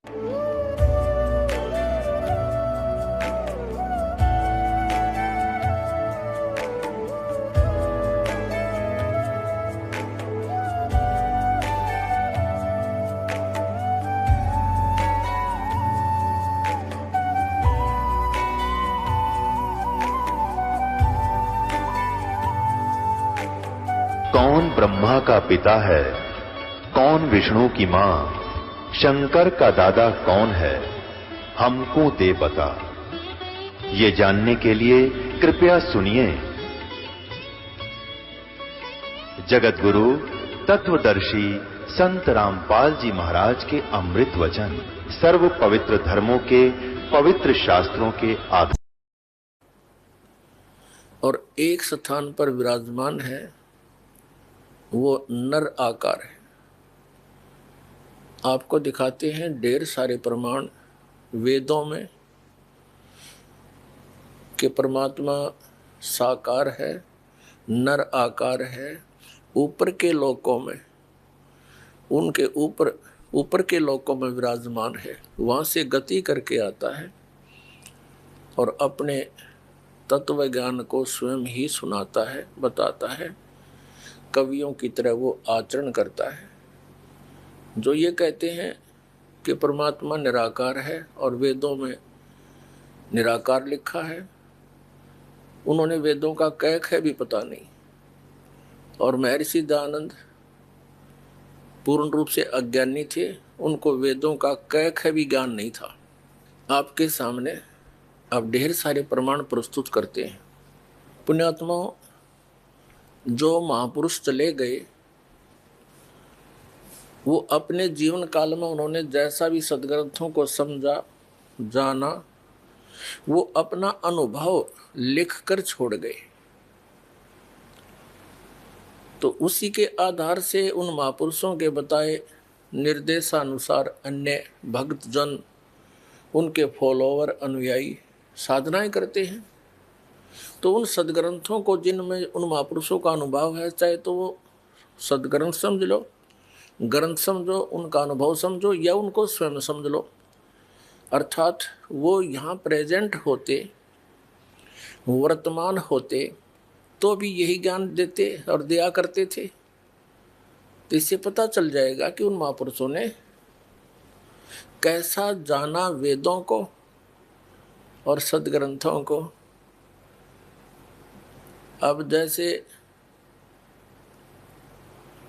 कौन ब्रह्मा का पिता है, कौन विष्णु की मां, शंकर का दादा कौन है, हमको दे बता। ये जानने के लिए कृपया सुनिए जगत गुरु तत्वदर्शी संत रामपाल जी महाराज के अमृत वचन सर्व पवित्र धर्मों के पवित्र शास्त्रों के आधार और एक स्थान पर विराजमान है, वो नर आकार है। आपको दिखाते हैं ढेर सारे प्रमाण वेदों में कि परमात्मा साकार है, नर आकार है। ऊपर के लोकों में, उनके ऊपर के लोकों में विराजमान है, वहाँ से गति करके आता है और अपने तत्व ज्ञान को स्वयं ही सुनाता है, बताता है। कवियों की तरह वो आचरण करता है। जो ये कहते हैं कि परमात्मा निराकार है और वेदों में निराकार लिखा है, उन्होंने वेदों का कैक है भी पता नहीं। और महर्षि दयानंद पूर्ण रूप से अज्ञानी थे, उनको वेदों का कैक है भी ज्ञान नहीं था। आपके सामने अब ढेर सारे प्रमाण प्रस्तुत करते हैं। पुण्यात्माओं, जो महापुरुष चले गए, वो अपने जीवन काल में उन्होंने जैसा भी सदग्रंथों को समझा, जाना, वो अपना अनुभव लिख कर छोड़ गए। तो उसी के आधार से उन महापुरुषों के बताए निर्देशानुसार अन्य भक्तजन, उनके फॉलोवर, अनुयायी साधनाएं करते हैं। तो उन सदग्रंथों को जिनमें उन महापुरुषों का अनुभव है, चाहे तो वो सदग्रंथ समझ लो, ग्रंथ समझो, उनका अनुभव समझो, या उनको स्वयं समझ लो, अर्थात वो यहाँ प्रेजेंट होते, वर्तमान होते, तो भी यही ज्ञान देते और दिया करते थे। तो इससे पता चल जाएगा कि उन महापुरुषों ने कैसा जाना वेदों को और सदग्रंथों को। अब जैसे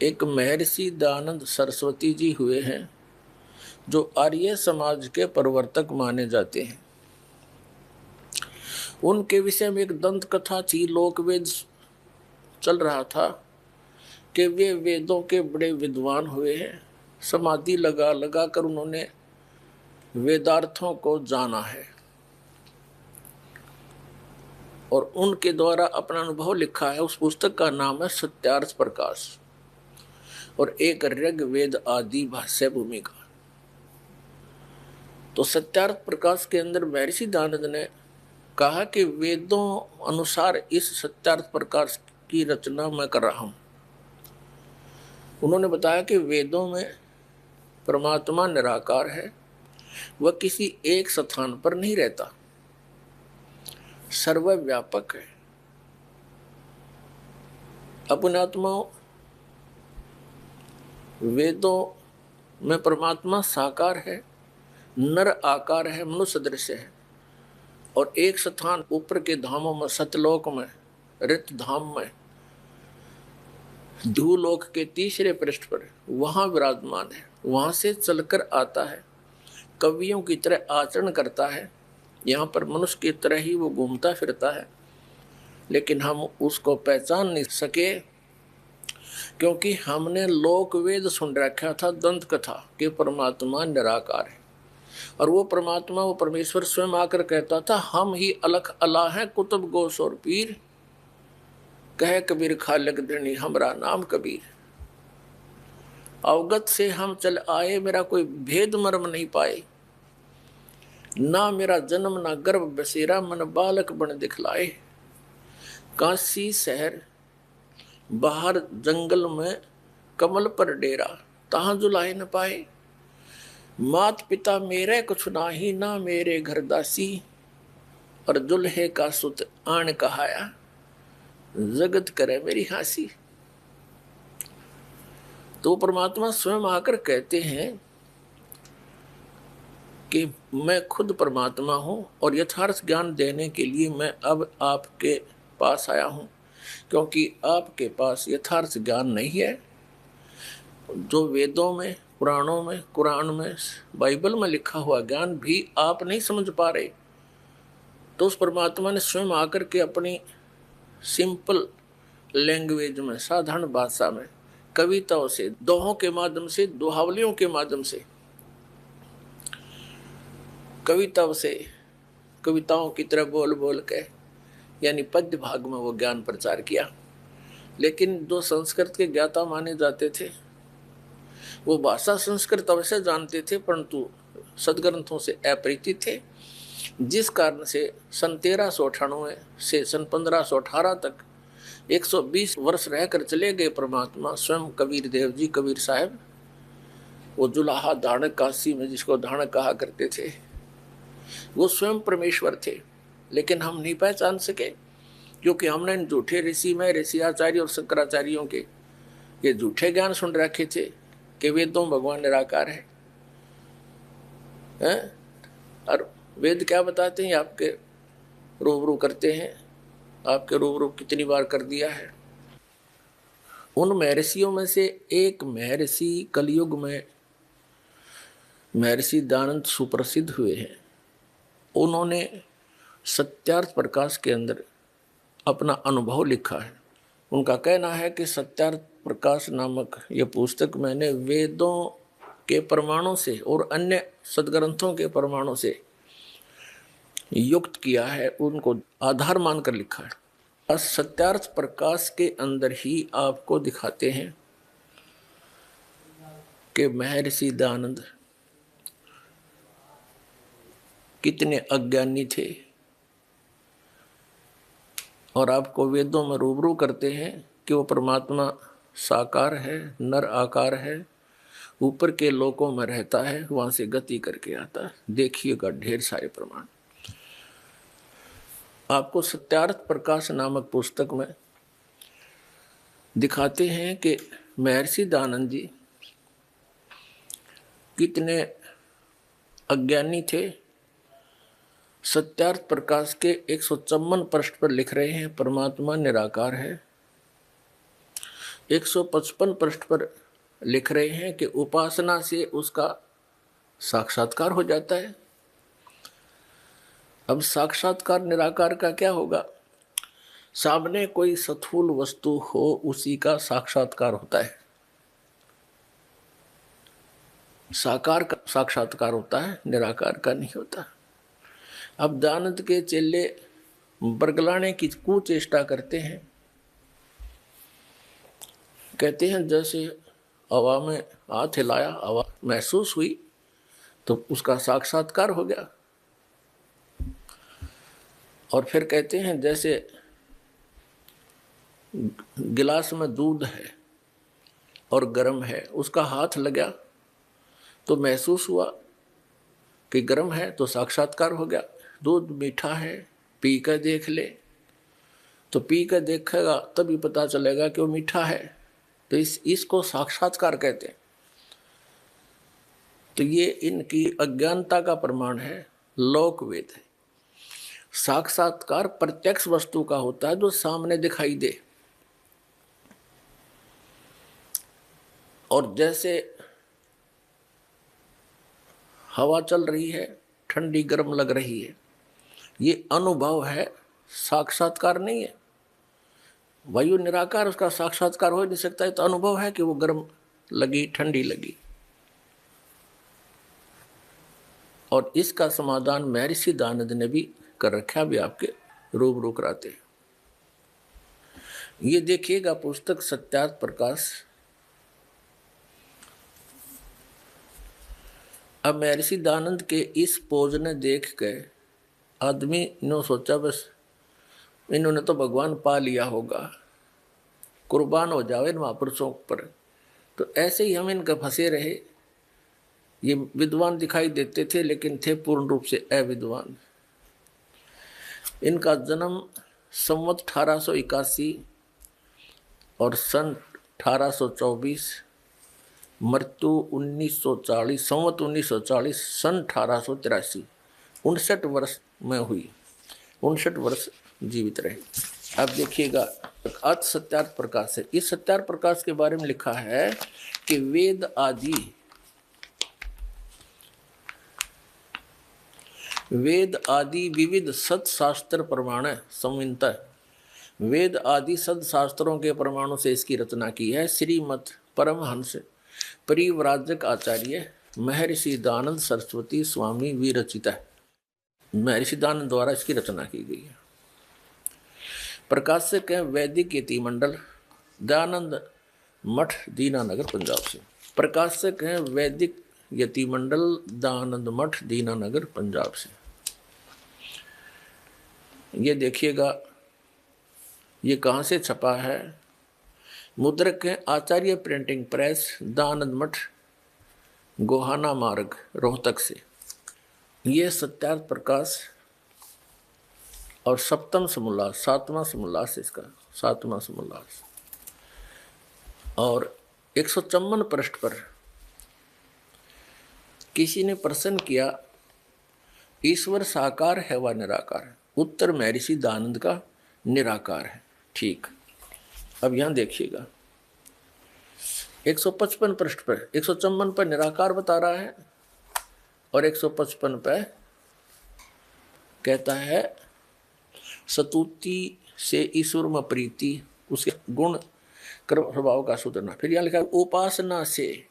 एक महर्षि दयानंद सरस्वती जी हुए हैं, जो आर्य समाज के प्रवर्तक माने जाते हैं। उनके विषय में एक दंत कथा थी, लोकवेद चल रहा था कि वे वेदों के बड़े विद्वान हुए हैं। समाधि लगा लगा कर उन्होंने वेदार्थों को जाना है और उनके द्वारा अपना अनुभव लिखा है। उस पुस्तक का नाम है सत्यार्थ प्रकाश और एक ऋग्वेद आदि भाष्य भूमिका। तो सत्यार्थ प्रकाश के अंदर महर्षि दयानंद ने कहा कि वेदों अनुसार इस सत्यार्थ प्रकाश की रचना मैं कर रहा हूं। उन्होंने बताया कि वेदों में परमात्मा निराकार है, वह किसी एक स्थान पर नहीं रहता, सर्वव्यापक है। अपनात्माओं, वेदों में परमात्मा साकार है, नर आकार है, मनुष्य दृश्य है। और एक स्थान ऊपर के धामों में, सतलोक में, ऋत धाम में, धूलोक के तीसरे पृष्ठ पर वहां विराजमान है। वहां से चलकर आता है, कवियों की तरह आचरण करता है। यहाँ पर मनुष्य की तरह ही वो घूमता फिरता है, लेकिन हम उसको पहचान नहीं सके क्योंकि हमने लोक वेद सुन रखा था, दंत कथा, कि परमात्मा निराकार है। और वो परमात्मा, वो परमेश्वर स्वयं आकर कहता था, हम ही अलख अला हैं, कुतुब गोस और पीर, कहे कबीर खालक धनी हमरा नाम कबीर। अवगत से हम चल आए, मेरा कोई भेद मर्म नहीं पाए, ना मेरा जन्म ना गर्भ बसेरा, मन बालक बन दिखलाए। काशी शहर बाहर जंगल में कमल पर डेरा, तहाँ जुलाए न पाए। मात पिता मेरे कुछ नाही, ना मेरे घर दासी, और दुल्हे का सुत आन कहाया, जगत करे मेरी हासी। तो परमात्मा स्वयं आकर कहते हैं कि मैं खुद परमात्मा हूं और यथार्थ ज्ञान देने के लिए मैं अब आपके पास आया हूं, क्योंकि आपके पास यथार्थ ज्ञान नहीं है। जो वेदों में, पुराणों में, कुरान में, बाइबल में लिखा हुआ ज्ञान भी आप नहीं समझ पा रहे। तो उस परमात्मा ने स्वयं आकर के अपनी सिंपल लैंग्वेज में, साधारण भाषा में, कविताओं से, दोहों के माध्यम से, दोहावलियों के माध्यम से, कविताओं की तरह बोल बोल के, यानी पद्य भाग में वो ज्ञान प्रचार किया। लेकिन जो संस्कृत के ज्ञाता माने जाते थे वो भाषा संस्कृत अवश्य जानते थे, परंतु सदग्रंथों से अपरिचित थे, जिस कारण से सन 1398 से सन 1518 तक 120 वर्ष रहकर चले गए परमात्मा स्वयं कबीर देव जी, कबीर साहब, वो जुलाहा धाणक काशी में जिसको धाणक कहा करते थे, वो स्वयं परमेश्वर थे। लेकिन हम नहीं पहचान सके, क्योंकि हमने इन झूठे ऋषि में, ऋषि आचार्य और शंकराचार्यों के ये झूठे ज्ञान सुन रखे थे कि वेदों भगवान निराकार है। और वेद क्या बताते हैं, आपके रूबरू करते हैं। आपके रूबरू कितनी बार कर दिया है। उन महर्षियों में से एक महर्षि कलयुग में महर्षि दयानंद सुप्रसिद्ध हुए हैं। उन्होंने सत्यार्थ प्रकाश के अंदर अपना अनुभव लिखा है। उनका कहना है कि सत्यार्थ प्रकाश नामक ये पुस्तक मैंने वेदों के प्रमाणों से और अन्य सदग्रंथों के प्रमाणों से युक्त किया है, उनको आधार मानकर लिखा है। सत्यार्थ प्रकाश के अंदर ही आपको दिखाते हैं कि महर्षि दयानंद कितने अज्ञानी थे, और आपको वेदों में रूबरू करते हैं कि वो परमात्मा साकार है, नर आकार है, ऊपर के लोकों में रहता है, वहां से गति करके आता है। देखिएगा ढेर सारे प्रमाण आपको सत्यार्थ प्रकाश नामक पुस्तक में दिखाते हैं कि महर्षि दयानंद जी कितने अज्ञानी थे। सत्यार्थ प्रकाश के 154 पृष्ठ पर लिख रहे हैं परमात्मा निराकार है। 155 पृष्ठ पर लिख रहे हैं कि उपासना से उसका साक्षात्कार हो जाता है। अब साक्षात्कार निराकार का क्या होगा? सामने कोई स्थूल वस्तु हो उसी का साक्षात्कार होता है, साकार का साक्षात्कार होता है, निराकार का नहीं होता। अब दयानंद के चेले बरगलाने की कुचेष्टा करते हैं, कहते हैं जैसे हवा में हाथ हिलाया, हवा महसूस हुई तो उसका साक्षात्कार हो गया। और फिर कहते हैं जैसे गिलास में दूध है और गर्म है, उसका हाथ लगा तो महसूस हुआ कि गर्म है तो साक्षात्कार हो गया। दूध मीठा है, पी कर देख ले, तो पी कर देखेगा तभी पता चलेगा कि वो मीठा है, तो इसको साक्षात्कार कहते हैं। तो ये इनकी अज्ञानता का प्रमाण है, लोक वेद है। साक्षात्कार प्रत्यक्ष वस्तु का होता है जो सामने दिखाई दे। और जैसे हवा चल रही है, ठंडी गर्म लग रही है, ये अनुभव है, साक्षात्कार नहीं है। वायु निराकार, उसका साक्षात्कार हो नहीं सकता है, तो अनुभव है कि वो गर्म लगी, ठंडी लगी। और इसका समाधान महर्षि दयानंद ने भी कर रखा, भी आपके रूबरू कराते। ये देखिएगा पुस्तक सत्यार्थ प्रकाश। अब महर्षि दयानंद के इस पोज ने देख के आदमी ने सोचा बस इन्होंने तो भगवान पा लिया होगा, कुर्बान हो जावे इन महापुरुषों पर। तो ऐसे ही हम इनका फंसे रहे ये विद्वान दिखाई देते थे लेकिन थे पूर्ण रूप से अविद्वान। इनका जन्म संवत 1881 और सन 1824, मृत्यु 1940, संवत 1940, सन 1883, 59 वर्ष में हुई। 59 वर्ष जीवित रहे। अब देखिएगा अर्थ सत्यार्थ प्रकाश है। इस सत्यार्थ प्रकाश के बारे में लिखा है कि वेद आदि विविध सत्शास्त्र प्रमाण संवित, वेद आदि सदशास्त्रों के प्रमाणों से इसकी रचना की है। श्रीमद परमहंस परिव्राजक आचार्य महर्षि दयानंद सरस्वती स्वामी विरचिता है। महर्षि दयानंद द्वारा इसकी रचना की गई है। प्रकाशक है वैदिक यतिमंडल, दयानंद मठ, दीनानगर, पंजाब से। प्रकाशक है वैदिक यतिमंडल, दयानंद मठ, दीनानगर, पंजाब से। ये देखिएगा ये कहाँ से छपा है। मुद्रक है आचार्य प्रिंटिंग प्रेस, दयानंद मठ, गोहाना मार्ग, रोहतक से। ये सत्यार्थ प्रकाश और सप्तम समोल्लास, 7वां समोल्लास इसका, 7वां समोल्लास। और 154 पृष्ठ पर किसी ने प्रश्न किया ईश्वर साकार है व निराकार है? उत्तर महर्षि दयानंद का निराकार है। ठीक, अब यहां देखिएगा 155 पृष्ठ पर, 154 पर निराकार बता रहा है और 155 पर कहता है सतुति से ईश्वर में प्रीति, उसके गुण कर्म स्वभाव का सुधरना। फिर यहां लिखा है उपासना से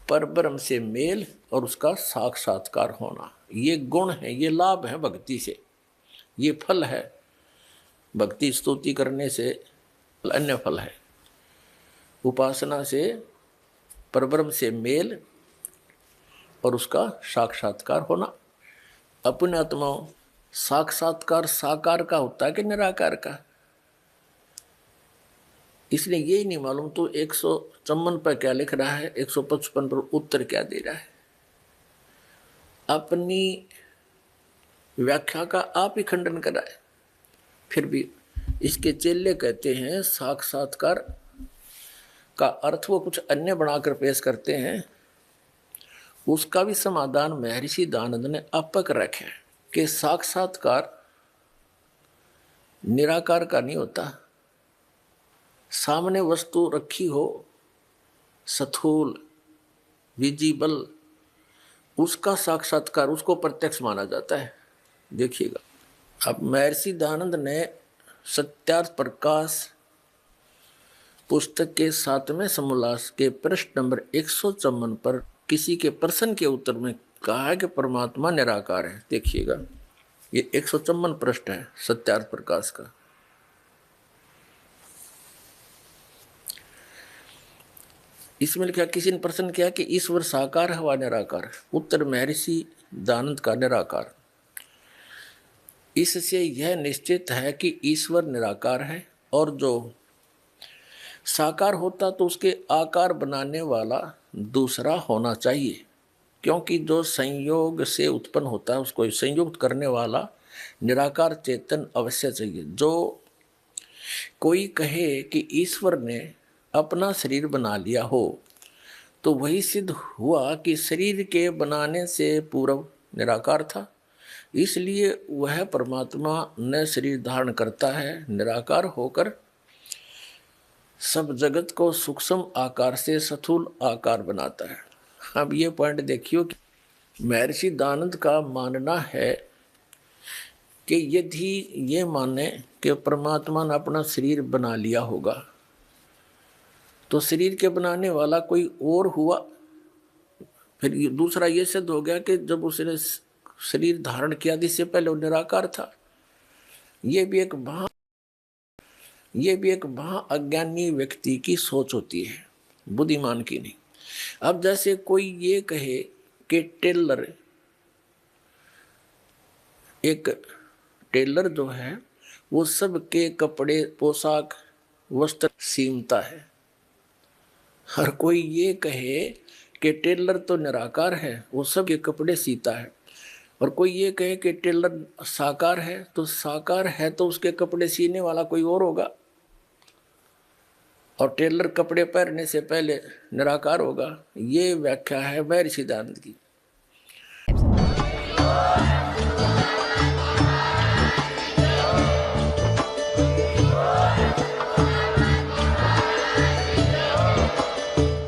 परब्रह्म से मेल और उसका साक्षात्कार होना। ये गुण है, ये लाभ है भक्ति से, ये फल है। भक्ति स्तुति करने से अन्य फल है। उपासना से परब्रह्म से मेल और उसका साक्षात्कार होना। अपने आत्माओं साक्षात्कार साकार का होता है कि निराकार का, इसलिए यही नहीं मालूम तो 154 पर क्या लिख रहा है, 155 पर उत्तर क्या दे रहा है। अपनी व्याख्या का आप ही खंडन कराए। फिर भी इसके चेले कहते हैं साक्षात्कार का अर्थ वो कुछ अन्य बनाकर पेश करते हैं। उसका भी समाधान महर्षि दयानंद ने आपक रखा है कि साक्षात्कार निराकार का नहीं होता। सामने वस्तु रखी हो स्थूल विजिबल, उसका साक्षात्कार, उसको प्रत्यक्ष माना जाता है। देखिएगा अब महर्षि दयानंद ने सत्यार्थ प्रकाश पुस्तक के 7वें समोल्लास के पृष्ठ नंबर 154 पर किसी के प्रश्न के उत्तर में कहा है कि परमात्मा निराकार है। देखिएगा ये 154 पृष्ठ है सत्यार्थ प्रकाश का। इसमें लिखा किसी ने प्रश्न किया कि ईश्वर साकार है व निराकार? उत्तर महर्षि दयानंद का निराकार। इससे यह निश्चित है कि ईश्वर निराकार है और जो साकार होता तो उसके आकार बनाने वाला दूसरा होना चाहिए, क्योंकि जो संयोग से उत्पन्न होता है उसको संयुक्त करने वाला निराकार चेतन अवश्य चाहिए। जो कोई कहे कि ईश्वर ने अपना शरीर बना लिया हो तो वही सिद्ध हुआ कि शरीर के बनाने से पूर्व निराकार था, इसलिए वह परमात्मा न शरीर धारण करता है, निराकार होकर सब जगत को सूक्ष्म आकार से स्थूल आकार बनाता है। अब ये पॉइंट देखियो कि महर्षि दयानंद का मानना है कि यदि ये माने कि परमात्मा ने अपना शरीर बना लिया होगा तो शरीर के बनाने वाला कोई और हुआ। फिर दूसरा ये सिद्ध हो गया कि जब उसने शरीर धारण किया इससे पहले वो निराकार था। ये भी एक महा अज्ञानी व्यक्ति की सोच होती है, बुद्धिमान की नहीं। अब जैसे कोई ये कहे कि एक टेलर जो है वो सबके कपड़े पोशाक वस्त्र सीमता है, और कोई ये कहे कि टेलर तो निराकार है, वो सबके कपड़े सीता है, और कोई ये कहे कि टेलर साकार है, तो साकार है तो उसके कपड़े सीने वाला कोई और होगा, और टेलर कपड़े पहनने से पहले निराकार होगा। ये व्याख्या है महर्षि दयानंद की।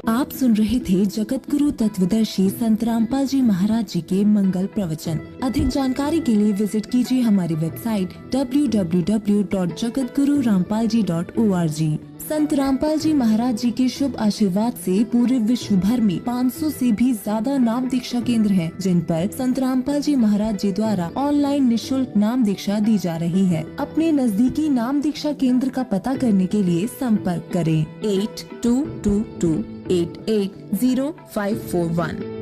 आप सुन रहे थे जगत गुरु तत्वदर्शी संत रामपाल जी महाराज जी के मंगल प्रवचन। अधिक जानकारी के लिए विजिट कीजिए हमारी वेबसाइट www.jagatgururampalji.org। संत रामपाल जी महाराज जी के शुभ आशीर्वाद से पूरे विश्व भर में 500 से भी ज्यादा नाम दीक्षा केंद्र हैं, जिन पर संत रामपाल जी महाराज जी द्वारा ऑनलाइन निशुल्क नाम दीक्षा दी जा रही है। अपने नजदीकी नाम दीक्षा केंद्र का पता करने के लिए संपर्क करें 8222880541।